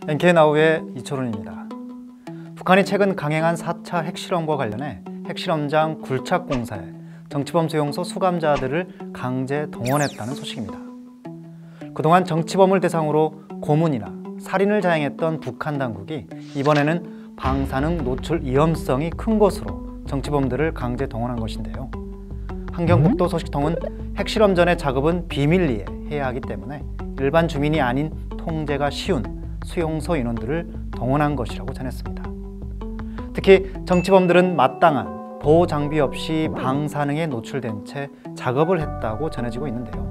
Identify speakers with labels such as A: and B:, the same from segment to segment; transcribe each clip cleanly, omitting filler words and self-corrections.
A: NK나우의 이철훈입니다. 북한이 최근 강행한 4차 핵실험과 관련해 핵실험장 굴착공사에 정치범 수용소 수감자들을 강제 동원했다는 소식입니다. 그동안 정치범을 대상으로 고문이나 살인을 자행했던 북한 당국이 이번에는 방사능 노출 위험성이 큰 곳으로 정치범들을 강제 동원한 것인데요. 환경북도 소식통은 핵실험 전의 작업은 비밀리에 해야 하기 때문에 일반 주민이 아닌 통제가 쉬운 수용소 인원들을 동원한 것이라고 전했습니다. 특히 정치범들은 마땅한 보호 장비 없이 방사능에 노출된 채 작업을 했다고 전해지고 있는데요.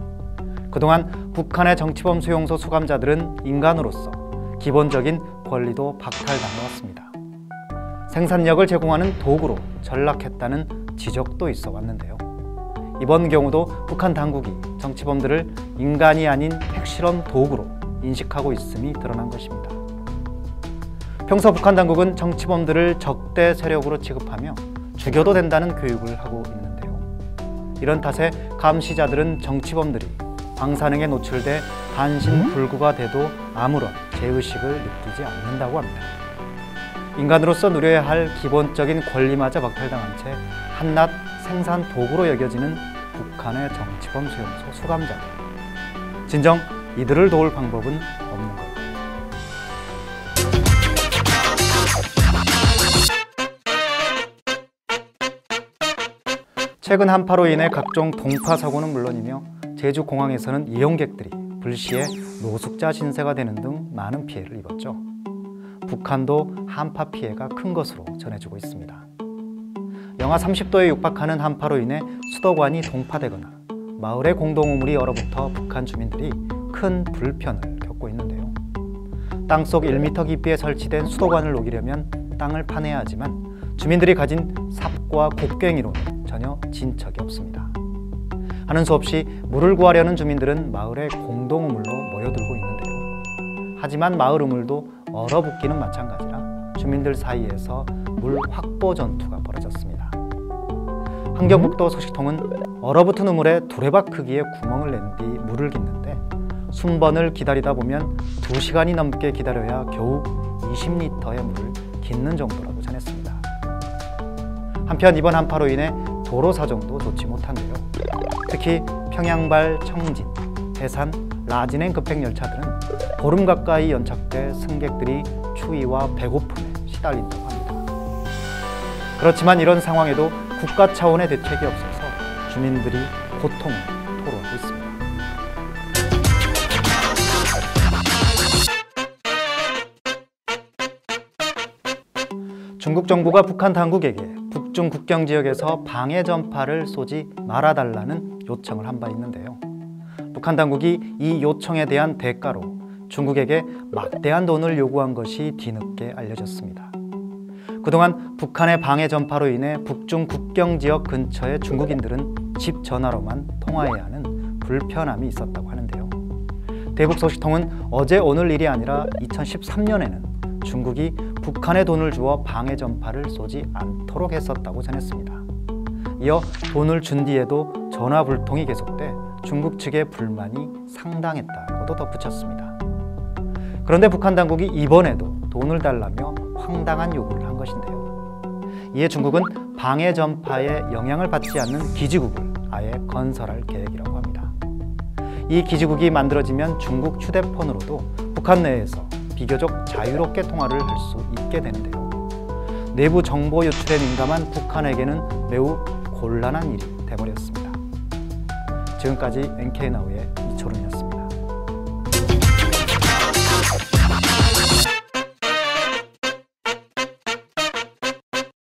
A: 그동안 북한의 정치범 수용소 수감자들은 인간으로서 기본적인 권리도 박탈당해왔습니다. 생산력을 제공하는 도구로 전락했다는 지적도 있어 왔는데요. 이번 경우도 북한 당국이 정치범들을 인간이 아닌 핵실험 도구로 인식하고 있음이 드러난 것입니다. 평소 북한 당국은 정치범들을 적대 세력으로 취급하며 죽여도 된다는 교육을 하고 있는데요. 이런 탓에 감시자들은 정치범들이 방사능에 노출돼 반신불구가 돼도 아무런 죄의식을 느끼지 않는다고 합니다. 인간으로서 누려야 할 기본적인 권리마저 박탈당한 채 한낱 생산 도구로 여겨지는 북한의 정치범 수용소 수감자들. 진정 이들을 도울 방법은 없는 걸까요? 최근 한파로 인해 각종 동파 사고는 물론이며 제주공항에서는 이용객들이 불시에 노숙자 신세가 되는 등 많은 피해를 입었죠. 북한도 한파 피해가 큰 것으로 전해지고 있습니다. 영하 30도에 육박하는 한파로 인해 수도관이 동파되거나 마을의 공동우물이 얼어붙어 북한 주민들이 큰 불편을 겪고 있는데요. 땅속 1m 깊이에 설치된 수도관을 녹이려면 땅을 파내야 하지만 주민들이 가진 삽과 곡괭이로는 전혀 진척이 없습니다. 하는 수 없이 물을 구하려는 주민들은 마을의 공동우물로 모여들고 있는데요. 하지만 마을 우물도 얼어붙기는 마찬가지라 주민들 사이에서 물 확보 전투가 벌어졌습니다. 환경북도 소식통은 얼어붙은 우물에 두레박 크기의 구멍을 낸 뒤 물을 깃는데 순번을 기다리다 보면 2시간이 넘게 기다려야 겨우 20리터의 물을 깃는 정도라고 전했습니다. 한편 이번 한파로 인해 도로 사정도 좋지 못한데요. 특히 평양발 청진, 해산, 라진행 급행열차들은 보름 가까이 연착돼 승객들이 추위와 배고픔에 시달린다고 합니다. 그렇지만 이런 상황에도 국가 차원의 대책이 없어서 주민들이 고통을 토로하고 있습니다. 중국 정부가 북한 당국에게 북중 국경지역에서 방해 전파를 쏘지 말아달라는 요청을 한 바 있는데요. 북한 당국이 이 요청에 대한 대가로 중국에게 막대한 돈을 요구한 것이 뒤늦게 알려졌습니다. 그동안 북한의 방해 전파로 인해 북중 국경지역 근처의 중국인들은 집 전화로만 통화해야 하는 불편함이 있었다고 하는데요. 대북소식통은 어제 오늘 일이 아니라 2013년에는 중국이 북한에 돈을 주어 방해 전파를 쏘지 않도록 했었다고 전했습니다. 이어 돈을 준 뒤에도 전화 불통이 계속돼 중국 측의 불만이 상당했다고도 덧붙였습니다. 그런데 북한 당국이 이번에도 돈을 달라며 황당한 요구를 한 것인데요. 이에 중국은 방해 전파에 영향을 받지 않는 기지국을 아예 건설할 계획이라고 합니다. 이 기지국이 만들어지면 중국 휴대폰으로도 북한 내에서 비교적 자유롭게 통화를 할 수 있게 되는데요. 내부 정보 유출에 민감한 북한에게는 매우 곤란한 일이 돼버렸습니다. 지금까지 NK나우의 이철훈이었습니다.